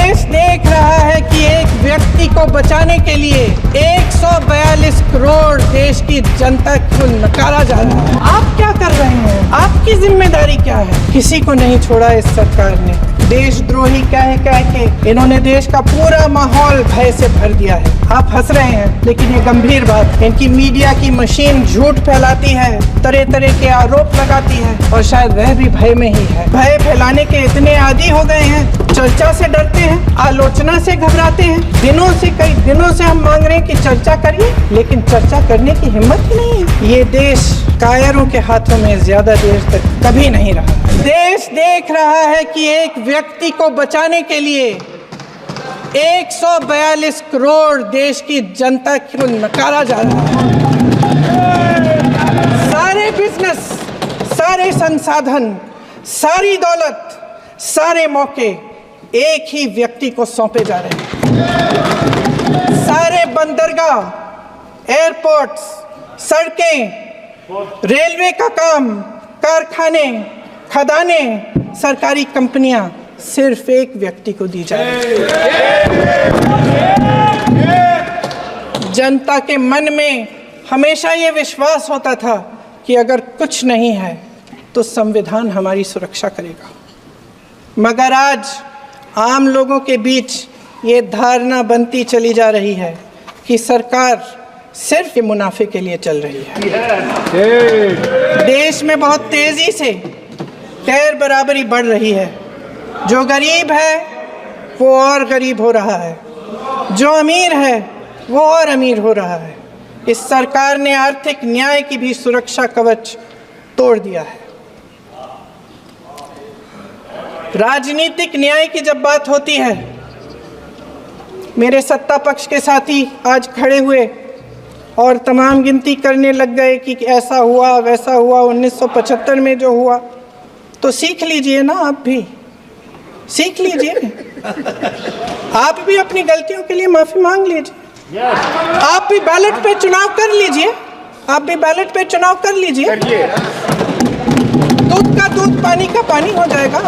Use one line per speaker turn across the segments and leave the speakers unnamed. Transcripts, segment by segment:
देश देख रहा है कि एक व्यक्ति को बचाने के लिए 142 करोड़ देश की जनता को नकारा जा रहा है। आप क्या कर रहे हैं? आपकी जिम्मेदारी क्या है? किसी को नहीं छोड़ा इस सरकार ने। देशद्रोही कह के इन्होंने देश का पूरा माहौल भय से भर दिया है। आप हंस रहे हैं, लेकिन ये गंभीर बात है। इनकी मीडिया की मशीन झूठ फैलाती है, तरह तरह के आरोप लगाती है, और शायद वह भी भय में ही है। भय फैलाने के इतने आदी हो गए हैं, चर्चा से डरते हैं, आलोचना से घबराते हैं। कई दिनों से हम मांग रहे हैं कि चर्चा करिए, लेकिन चर्चा करने की हिम्मत ही नहीं है। ये देश कायरों के हाथों में ज्यादा देर तक कभी नहीं रहा। देश देख रहा है कि एक व्यक्ति को बचाने के लिए 142 करोड़ देश की जनता को नकारा जा रहा है। सारे बिजनेस, सारे संसाधन, सारी दौलत, सारे मौके एक ही व्यक्ति को सौंपे जा रहे हैं। सारे बंदरगाह, एयरपोर्ट्स, सड़कें, रेलवे का काम, कारखाने, खदाने, सरकारी कंपनियां सिर्फ एक व्यक्ति को दी जा रही है। जनता के मन में हमेशा ये विश्वास होता था कि अगर कुछ नहीं है तो संविधान हमारी सुरक्षा करेगा, मगर आज आम लोगों के बीच ये धारणा बनती चली जा रही है कि सरकार सिर्फ मुनाफे के लिए चल रही है। देश में बहुत तेजी से गैर बराबरी बढ़ रही है। जो गरीब है वो और गरीब हो रहा है, जो अमीर है वो और अमीर हो रहा है। इस सरकार ने आर्थिक न्याय की भी सुरक्षा कवच तोड़ दिया है। राजनीतिक न्याय की जब बात होती है, मेरे सत्ता पक्ष के साथी आज खड़े हुए और तमाम गिनती करने लग गए कि ऐसा हुआ वैसा हुआ, 1975 में जो हुआ। तो सीख लीजिए ना, आप भी सीख लीजिए। आप भी अपनी गलतियों के लिए माफी मांग लीजिए। आप भी बैलेट पे चुनाव कर लीजिए। दूध का दूध, पानी का पानी हो जाएगा।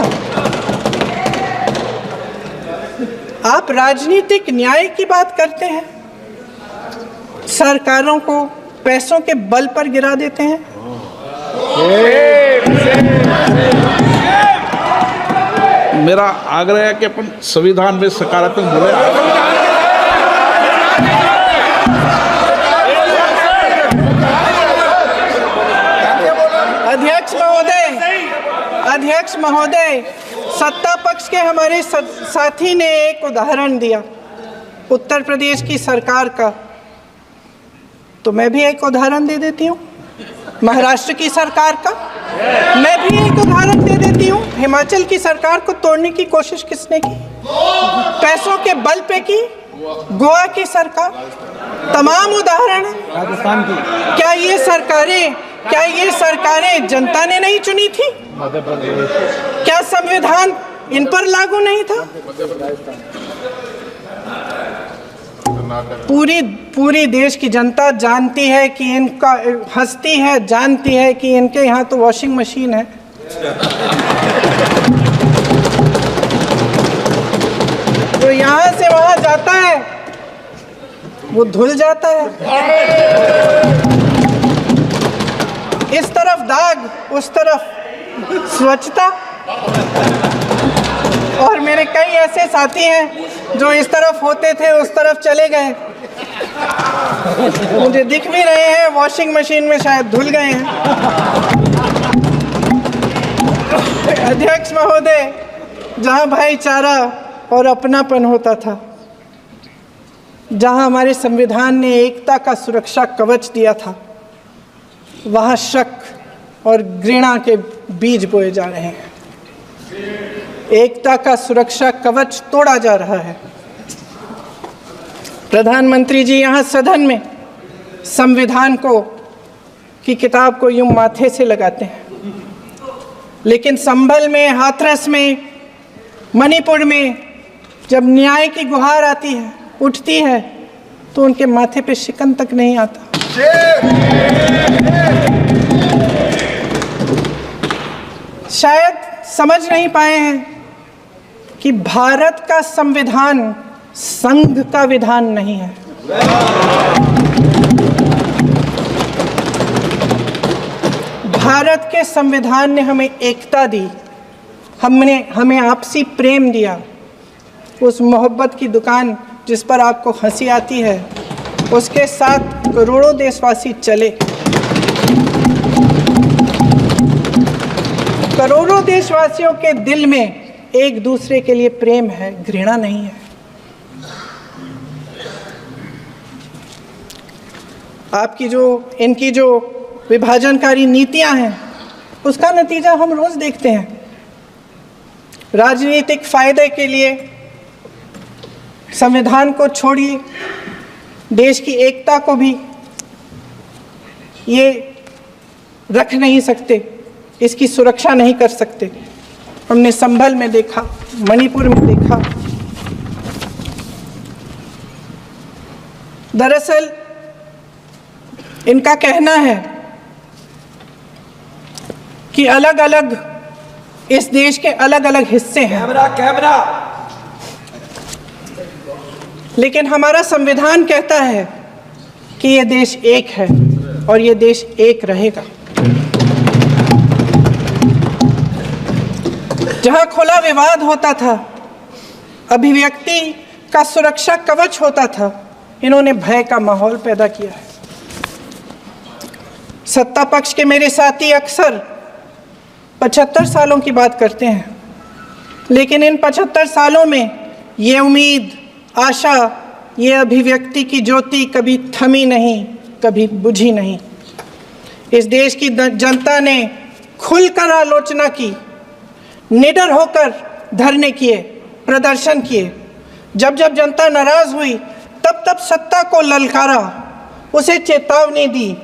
आप राजनीतिक न्याय की बात करते हैं, सरकारों को पैसों के बल पर गिरा देते हैं।
मेरा आग्रह है कि अपन संविधान में सकारात्मक बोले।
अध्यक्ष महोदय, सत्ता पक्ष के हमारे साथी ने एक उदाहरण दिया उत्तर प्रदेश की सरकार का, तो मैं भी एक उदाहरण दे देती हूँ महाराष्ट्र की सरकार का। मैं भी एक उदाहरण दे देती हूँ हिमाचल की सरकार को तोड़ने की कोशिश किसने की? पैसों के बल पे की। गोवा की सरकार, तमाम उदाहरण है।
राजस्थान की।
क्या ये सरकारें जनता ने नहीं चुनी थी? क्या संविधान इन पर लागू नहीं था? पूरी देश की जनता जानती है कि इनका, हंसती है, जानती है कि इनके यहाँ तो वॉशिंग मशीन है। तो यहाँ से वहाँ जाता है, वो धुल जाता है। इस तरफ दाग, उस तरफ स्वच्छता। और मेरे कई ऐसे साथी हैं जो इस तरफ होते थे उस तरफ चले गए, मुझे दिख भी रहे हैं, वॉशिंग मशीन में शायद धुल गए हैं। अध्यक्ष महोदय, जहां भाईचारा और अपनापन होता था, जहां हमारे संविधान ने एकता का सुरक्षा कवच दिया था, वहां शक और घृणा के बीज बोए जा रहे हैं। एकता का सुरक्षा कवच तोड़ा जा रहा है। प्रधानमंत्री जी यहाँ सदन में संविधान की किताब को यूं माथे से लगाते हैं, लेकिन संभल में, हाथरस में, मणिपुर में जब न्याय की गुहार आती है, उठती है, तो उनके माथे पे शिकन तक नहीं आता। शायद समझ नहीं पाए हैं कि भारत का संविधान संघ का विधान नहीं है। भारत के संविधान ने हमें एकता दी, हमें आपसी प्रेम दिया। उस मोहब्बत की दुकान जिस पर आपको हंसी आती है, उसके साथ करोड़ों देशवासी चले। करोड़ों देशवासियों के दिल में एक दूसरे के लिए प्रेम है, घृणा नहीं है। इनकी जो विभाजनकारी नीतियां हैं, उसका नतीजा हम रोज देखते हैं। राजनीतिक फायदे के लिए संविधान को छोड़िए, देश की एकता को भी ये रख नहीं सकते, इसकी सुरक्षा नहीं कर सकते। हमने संभल में देखा, मणिपुर में देखा। दरअसल इनका कहना है कि अलग अलग इस देश के अलग अलग हिस्से हैं। कैमरा। लेकिन हमारा संविधान कहता है कि ये देश एक है और ये देश एक रहेगा। जहां खुला विवाद होता था, अभिव्यक्ति का सुरक्षा कवच होता था, इन्होंने भय का माहौल पैदा किया है। सत्ता पक्ष के मेरे साथी अक्सर 75 सालों की बात करते हैं, लेकिन इन 75 सालों में ये उम्मीद, आशा, ये अभिव्यक्ति की ज्योति कभी थमी नहीं, कभी बुझी नहीं। इस देश की जनता ने खुलकर आलोचना की, निडर होकर धरने किए, प्रदर्शन किए। जब जब जनता नाराज हुई, तब तब सत्ता को ललकारा, उसे चेतावनी दी,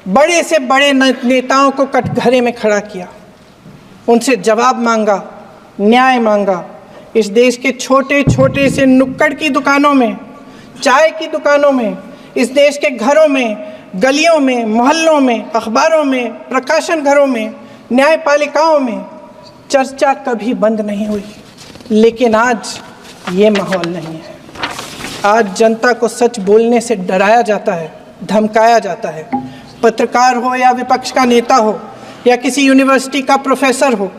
बड़े से बड़े नेताओं को कटघरे में खड़ा किया, उनसे जवाब मांगा, न्याय मांगा। इस देश के छोटे छोटे से नुक्कड़ की दुकानों में, चाय की दुकानों में, इस देश के घरों में, गलियों में, मोहल्लों में, अखबारों में, प्रकाशन घरों में, न्यायपालिकाओं में चर्चा कभी बंद नहीं हुई। लेकिन आज ये माहौल नहीं है। आज जनता को सच बोलने से डराया जाता है, धमकाया जाता है। पत्रकार हो या विपक्ष का नेता हो या किसी यूनिवर्सिटी का प्रोफेसर हो,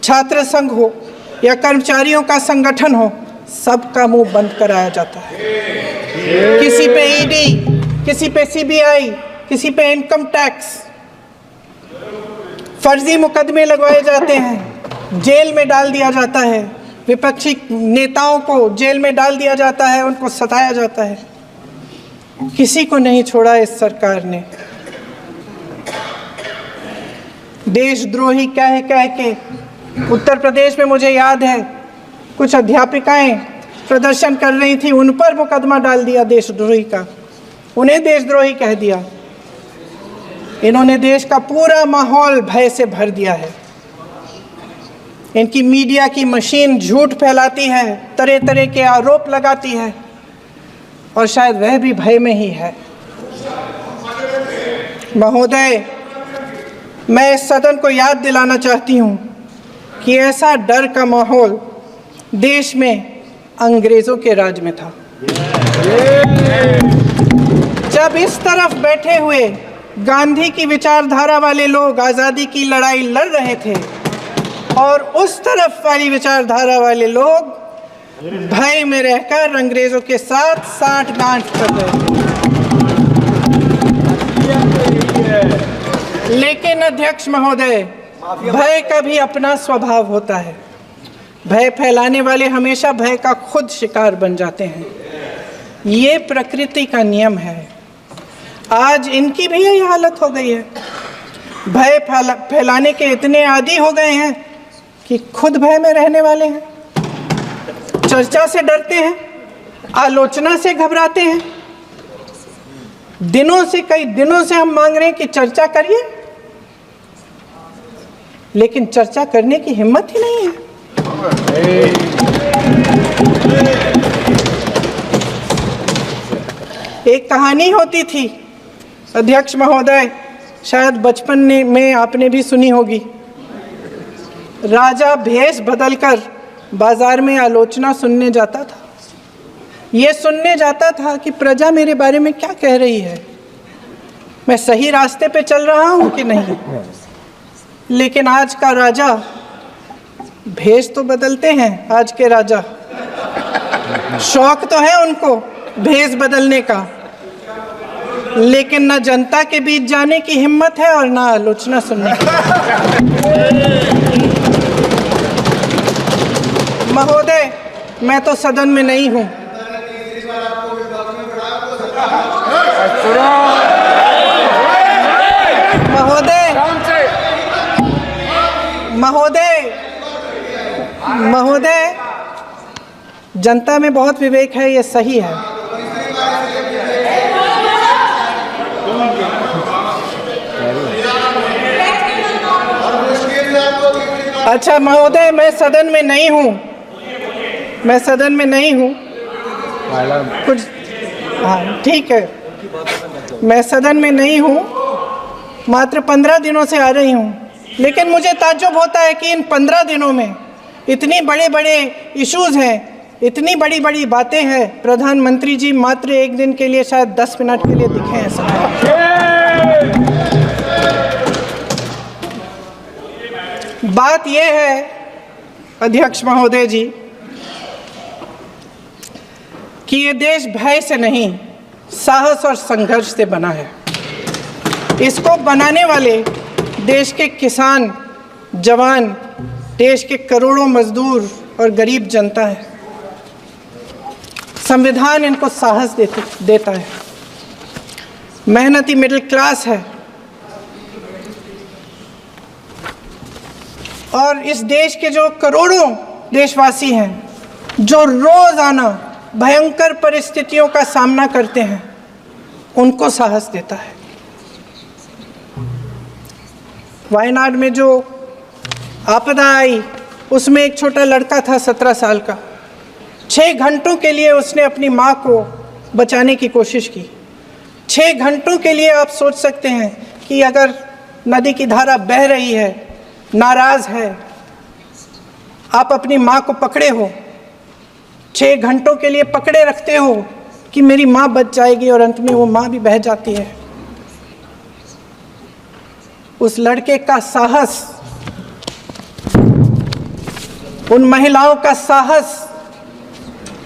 छात्र संघ हो या कर्मचारियों का संगठन हो, सबका मुंह बंद कराया जाता है। किसी पे ईडी, किसी पे सीबीआई, किसी पे इनकम टैक्स, फर्जी मुकदमे लगवाए जाते हैं, जेल में डाल दिया जाता है। विपक्षी नेताओं को जेल में डाल दिया जाता है, उनको सताया जाता है। किसी को नहीं छोड़ा इस सरकार ने। देशद्रोही कह के उत्तर प्रदेश में मुझे याद है कुछ अध्यापिकाएं प्रदर्शन कर रही थी, उन पर मुकदमा डाल दिया देशद्रोही का, उन्हें देशद्रोही कह दिया। इन्होंने देश का पूरा माहौल भय से भर दिया है। इनकी मीडिया की मशीन झूठ फैलाती है, तरह तरह के आरोप लगाती है, और शायद वह भी भय में ही है। महोदय, मैं इस सदन को याद दिलाना चाहती हूँ कि ऐसा डर का माहौल देश में अंग्रेजों के राज में था। जब इस तरफ बैठे हुए गांधी की विचारधारा वाले लोग आज़ादी की लड़ाई लड़ रहे थे और उस तरफ वाली विचारधारा वाले लोग भय में रहकर अंग्रेजों के साथ साठ-गांठ कर रहे थे। लेकिन अध्यक्ष महोदय, भय का भी अपना स्वभाव होता है। भय फैलाने वाले हमेशा भय का खुद शिकार बन जाते हैं। ये प्रकृति का नियम है। आज इनकी भी यही हालत हो गई है। भय फैलाने के इतने आदी हो गए हैं कि खुद भय में रहने वाले हैं, चर्चा से डरते हैं, आलोचना से घबराते हैं। कई दिनों से हम मांग रहे हैं कि चर्चा करिए, लेकिन चर्चा करने की हिम्मत ही नहीं है। एक कहानी होती थी अध्यक्ष महोदय, शायद बचपन में आपने भी सुनी होगी। राजा भेष बदलकर बाजार में आलोचना सुनने जाता था। ये सुनने जाता था कि प्रजा मेरे बारे में क्या कह रही है, मैं सही रास्ते पे चल रहा हूँ कि नहीं। लेकिन आज का राजा, भेष तो बदलते हैं आज के राजा, शौक तो है उनको भेष बदलने का, लेकिन ना जनता के बीच जाने की हिम्मत है और ना आलोचना सुनने की। महोदय, मैं तो सदन में नहीं हूँ। महोदय, जनता में बहुत विवेक है, ये सही है। अच्छा महोदय, मैं सदन में नहीं हूँ, कुछ, हाँ ठीक है, मैं सदन में नहीं हूँ, मात्र 15 दिनों से आ रही हूँ। लेकिन मुझे ताज्जुब होता है कि इन 15 दिनों में इतनी बड़े बड़े इश्यूज हैं, इतनी बड़ी बड़ी बातें हैं, प्रधानमंत्री जी मात्र एक दिन के लिए, शायद 10 मिनट के लिए दिखे हैं सब। बात यह है अध्यक्ष महोदय जी कि ये देश भय से नहीं, साहस और संघर्ष से बना है। इसको बनाने वाले देश के किसान, जवान, देश के करोड़ों मजदूर और गरीब जनता है। संविधान इनको साहस देता है। मेहनती मिडिल क्लास है और इस देश के जो करोड़ों देशवासी हैं, जो रोजाना भयंकर परिस्थितियों का सामना करते हैं, उनको साहस देता है। वायनाड में जो आपदा आई, उसमें एक छोटा लड़का था 17 साल का। 6 घंटों के लिए उसने अपनी माँ को बचाने की कोशिश की। 6 घंटों के लिए आप सोच सकते हैं कि अगर नदी की धारा बह रही है, नाराज है, आप अपनी माँ को पकड़े हो, 6 घंटों के लिए पकड़े रखते हो कि मेरी माँ बच जाएगी, और अंत में वो माँ भी बह जाती है। उस लड़के का साहस, उन महिलाओं का साहस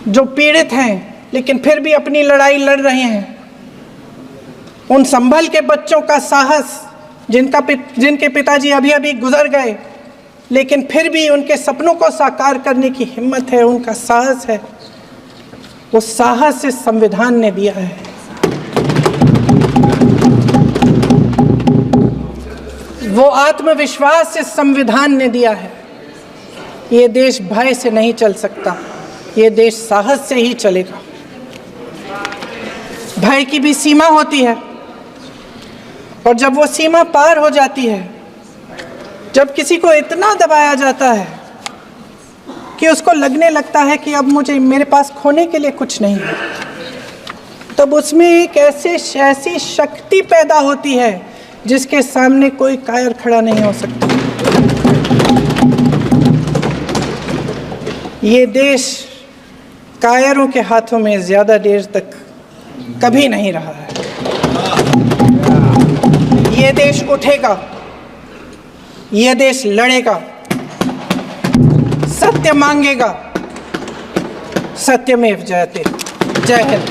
जो पीड़ित हैं लेकिन फिर भी अपनी लड़ाई लड़ रहे हैं, उन संभल के बच्चों का साहस जिनके पिताजी अभी अभी गुजर गए लेकिन फिर भी उनके सपनों को साकार करने की हिम्मत है, उनका साहस है। वो साहस इस संविधान ने दिया है। वो आत्मविश्वास इस संविधान ने दिया है। ये देश भय से नहीं चल सकता, ये देश साहस से ही चलेगा। भय की भी सीमा होती है, और जब वो सीमा पार हो जाती है, जब किसी को इतना दबाया जाता है कि उसको लगने लगता है कि अब मेरे पास खोने के लिए कुछ नहीं है, तब उसमें एक ऐसी शक्ति पैदा होती है जिसके सामने कोई कायर खड़ा नहीं हो सकता। ये देश कायरों के हाथों में ज्यादा देर तक कभी नहीं रहा है। ये देश उठेगा, ये देश लड़ेगा, सत्य मांगेगा। सत्यमेव जयते। जय हिंद।